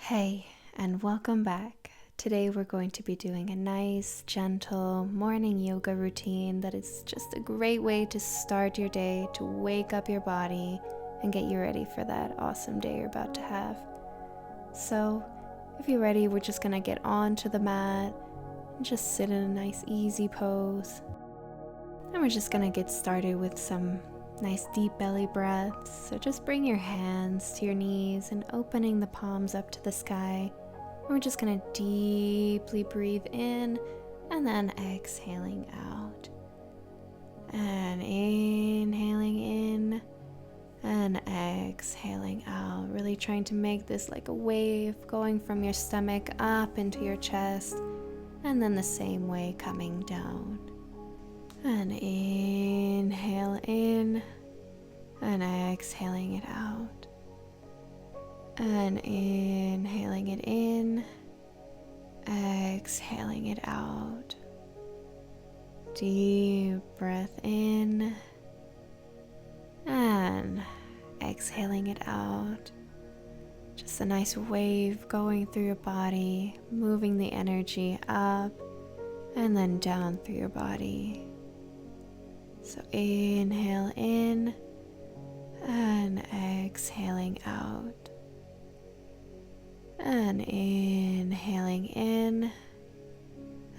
Hey, and welcome back. Today we're going to be doing a nice, gentle morning yoga routine that is just a great way to start your day, to wake up your body and get you ready for that awesome day you're about to have. So, if you're ready, we're just going to get onto the mat and just sit in a nice, easy pose. And we're just going to get started with some nice deep belly breaths. So just bring your hands to your knees and opening the palms up to the sky. And we're just going to deeply breathe in and then exhaling out. And inhaling in and exhaling out. Really trying to make this like a wave going from your stomach up into your chest. And then the same way coming down. And inhale in and exhaling it out. And inhaling it in, exhaling it out. Deep breath in and exhaling it out. Just a nice wave going through your body, moving the energy up and then down through your body. So inhale in and exhaling out. And inhaling in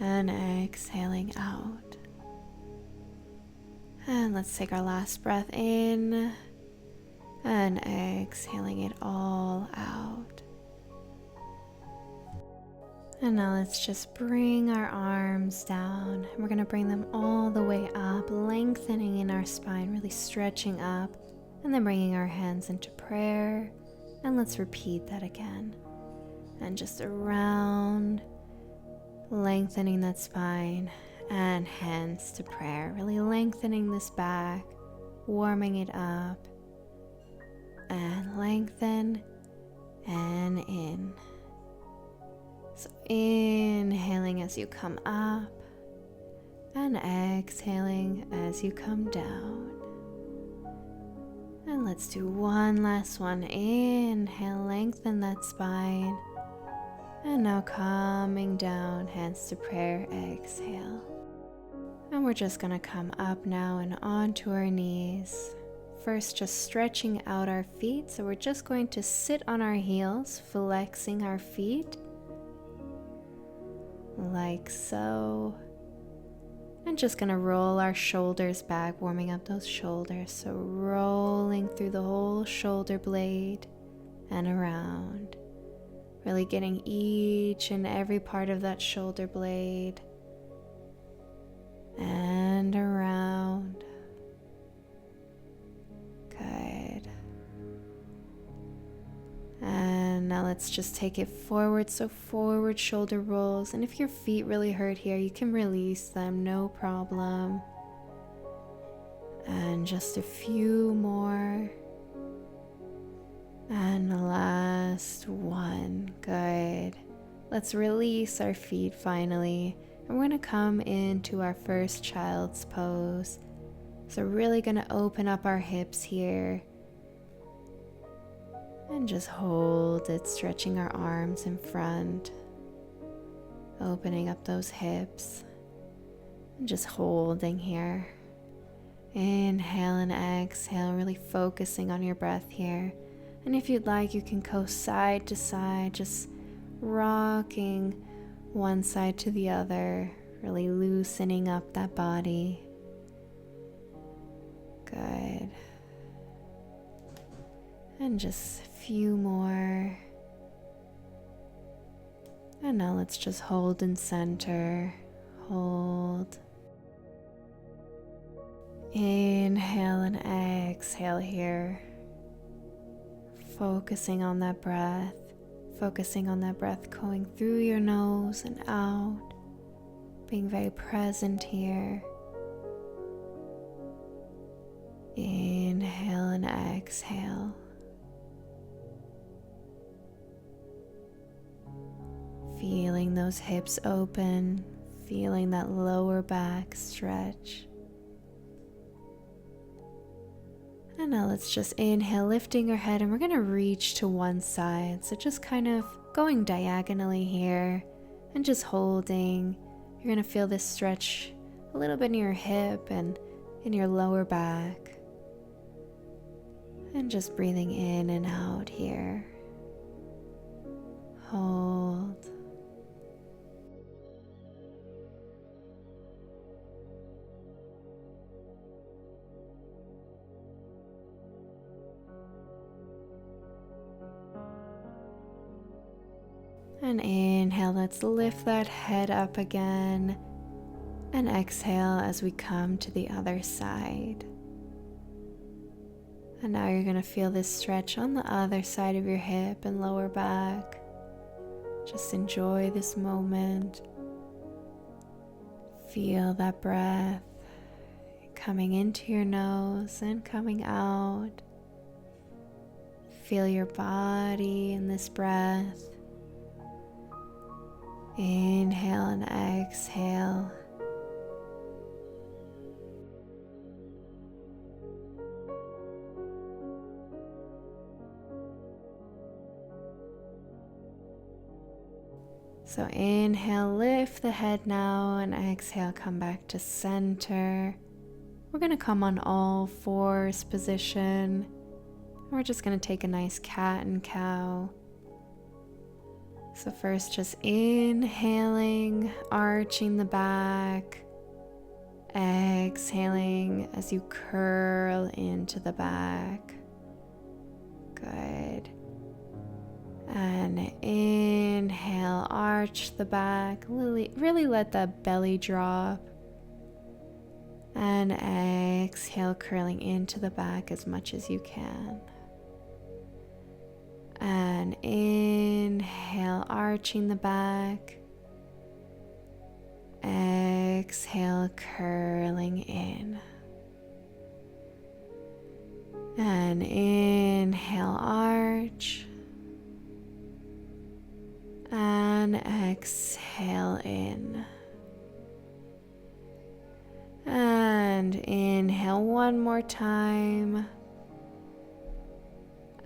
and exhaling out. And let's take our last breath in and exhaling it all out. And now let's just bring our arms down. And we're going to bring them all the way up, lengthening in our spine, really stretching up, and then bringing our hands into prayer. And let's repeat that again. And just around, lengthening that spine, and hands to prayer, really lengthening this back, warming it up, and lengthen, and in. So inhaling as you come up and exhaling as you come down. And let's do one last one. Inhale, lengthen that spine. And now coming down, hands to prayer, exhale. And we're just going to come up now and onto our knees. First, just stretching out our feet. So we're just going to sit on our heels, flexing our feet. Like so. And just gonna roll our shoulders back, warming up those shoulders. So rolling through the whole shoulder blade and around. Really getting each and every part of that shoulder blade and around. Good. And now let's just take it forward, so forward shoulder rolls. And if your feet really hurt here, you can release them, no problem. And just a few more. And the last one. Good. Let's release our feet finally. And we're going to come into our first child's pose. So really going to open up our hips here. And just hold it, stretching our arms in front, opening up those hips, and just holding here. Inhale and exhale, really focusing on your breath here. And if you'd like, you can go side to side, just rocking one side to the other, really loosening up that body. Good. And just a few more. And now let's just hold in center. Hold. Inhale and exhale here. Focusing on that breath. Focusing on that breath going through your nose and out. Being very present here. Inhale and exhale. Feeling those hips open, feeling that lower back stretch. And And now let's just inhale, lifting our head, and we're going to reach to one side. So just kind of going diagonally here and just holding. You're going to feel this stretch a little bit in your hip and in your lower back. And just breathing in and out here. Hold. And inhale, let's lift that head up again. And exhale as we come to the other side. And now you're going to feel this stretch on the other side of your hip and lower back. Just enjoy this moment. Feel that breath coming into your nose and coming out. Feel your body in this breath. Inhale and exhale. So inhale, lift the head now, and exhale, come back to center. We're going to come on all fours position. We're just going to take a nice cat and cow. So first just inhaling, arching the back. Exhaling as you curl into the back. Good. And inhale, arch the back, really let that belly drop. And exhale, curling into the back as much as you can. And inhale, arching the back. Exhale, curling in. And inhale, arch. And exhale in. And inhale one more time.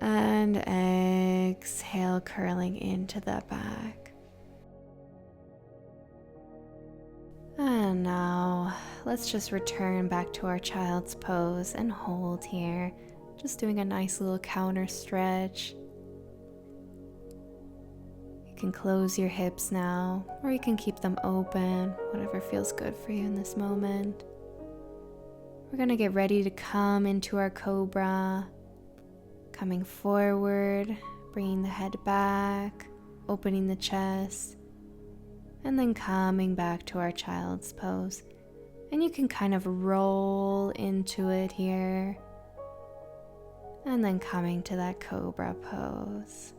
And exhale, curling into the back. And now let's just return back to our child's pose and hold here. Just doing a nice little counter stretch. You can close your hips now, or you can keep them open, whatever feels good for you in this moment. We're going to get ready to come into our Cobra, coming forward, bringing the head back, opening the chest, and then coming back to our child's pose. And you can kind of roll into it here, and then coming to that Cobra pose.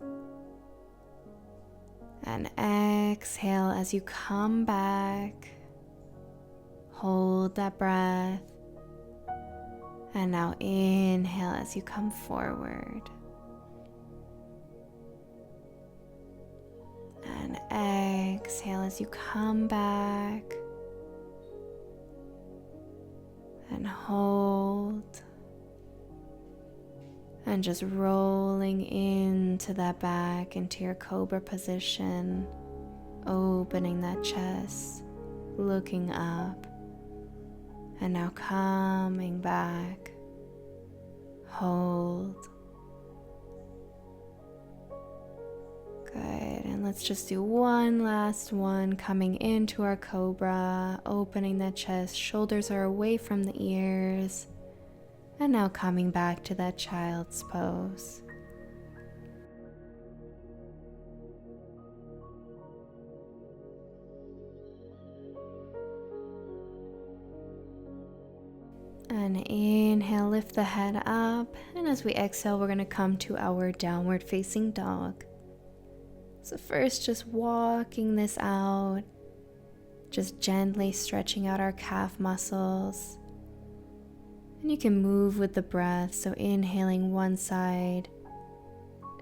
And exhale as you come back. Hold that breath. And now inhale as you come forward. And exhale as you come back. And hold. And just rolling into that back, into your Cobra position, opening that chest, looking up, and now coming back, hold. Good, and let's just do one last one, coming into our Cobra, opening that chest, shoulders are away from the ears. And now coming back to that child's pose. And inhale, lift the head up. And as we exhale, we're going to come to our downward facing dog. So first, just walking this out. Just gently stretching out our calf muscles. And you can move with the breath, so inhaling one side,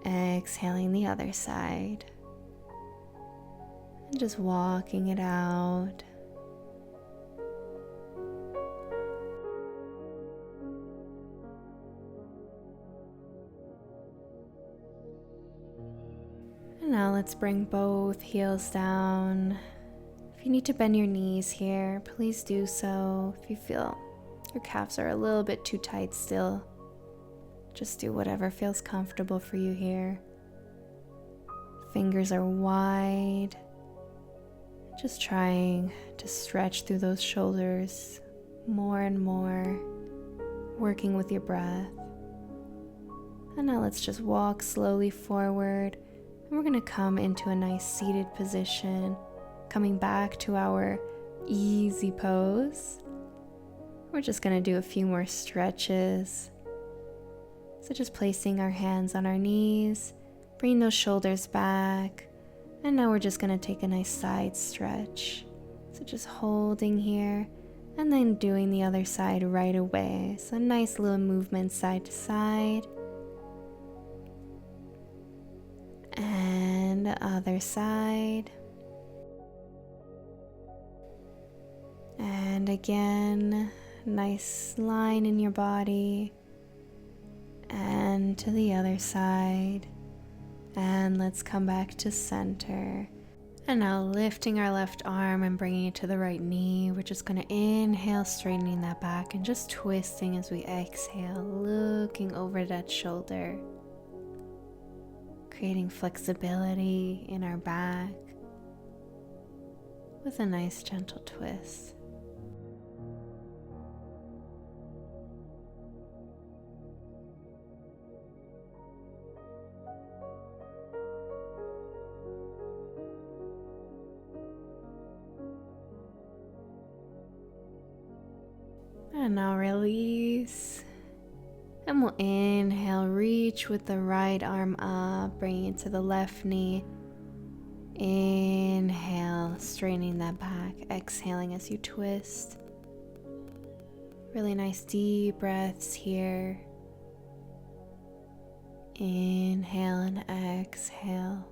exhaling the other side. And just walking it out. now let's bring both heels down. If you need to bend your knees here, please do so. If you feel your calves are a little bit too tight still, just do whatever feels comfortable for you here. Fingers are wide. Just trying to stretch through those shoulders more and more, working with your breath. And now let's just walk slowly forward. And we're going to come into a nice seated position, coming back to our easy pose. We're just going to do a few more stretches. So just placing our hands on our knees, bring those shoulders back. And now we're just going to take a nice side stretch. So just holding here and then doing the other side right away. So nice little movement side to side. And the other side. And again, nice line in your body. And to the other side. And let's come back to center. And now lifting our left arm and bringing it to the right knee. We're just going to inhale, straightening that back and just twisting as we exhale, looking over that shoulder. Creating flexibility in our back with a nice gentle twist. And now release. And we'll inhale, reach with the right arm up, bringing it to the left knee. Inhale, straightening that back, exhaling as you twist. Really nice deep breaths here. Inhale and exhale.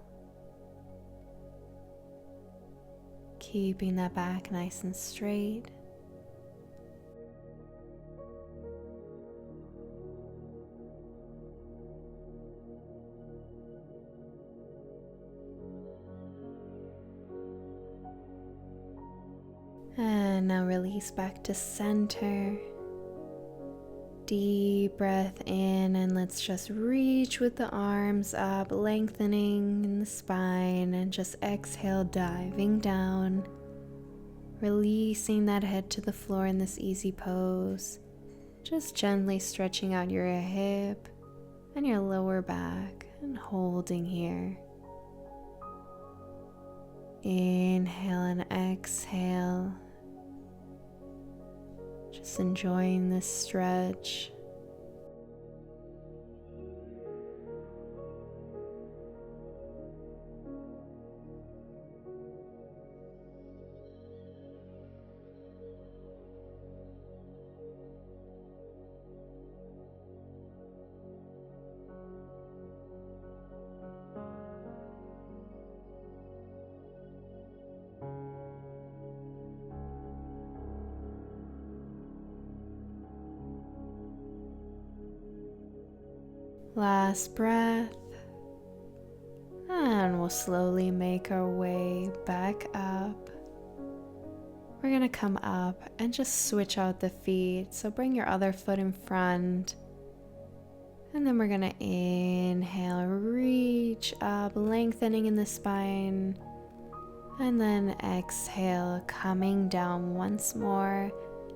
Keeping that back nice and straight. And now release back to center. Deep breath in, and let's just reach with the arms up, lengthening in the spine, and just exhale, diving down, releasing that head to the floor in this easy pose. Just gently stretching out your hip and your lower back and holding here. Inhale and exhale. Just enjoying this stretch. Last breath, and we'll slowly make our way back up. We're going to come up and just switch out the feet. So bring your other foot in front, and then we're going to inhale, reach up, lengthening in the spine, and then exhale, coming down once more,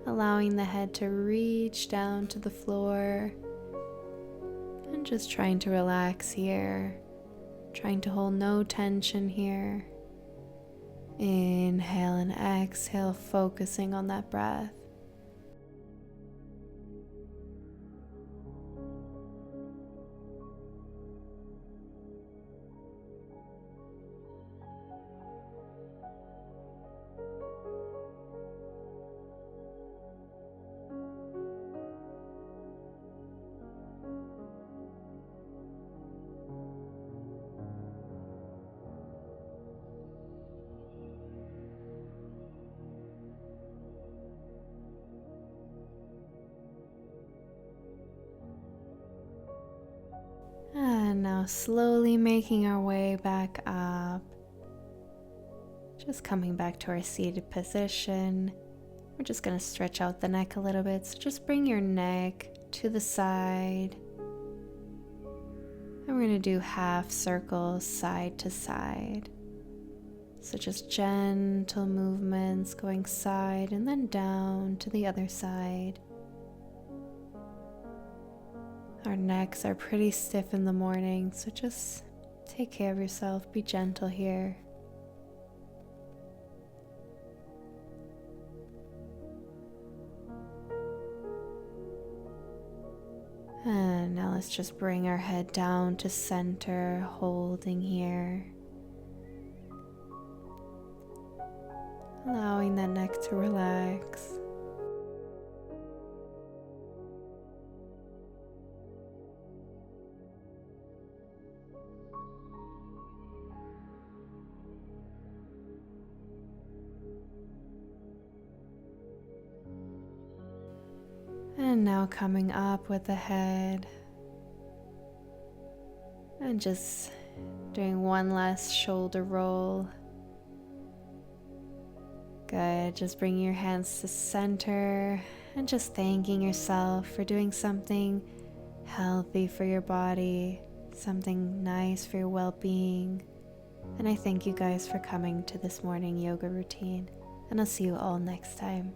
allowing the head to reach down to the floor. And just trying to relax here, trying to hold no tension here. Inhale and exhale, focusing on that breath. now slowly making our way back up. Just coming back to our seated position. We're just going to stretch out the neck a little bit. So just bring your neck to the side. And we're going to do half circles side to side. So just gentle movements going side and then down to the other side. Our necks are pretty stiff in the morning, so just take care of yourself. Be gentle here. And now let's just bring our head down to center, holding here. Allowing that neck to relax. And now coming up with the head. And just doing one last shoulder roll. Good, just bringing your hands to center and just thanking yourself for doing something healthy for your body, something nice for your well-being. And I thank you guys for coming to this morning yoga routine, and I'll see you all next time.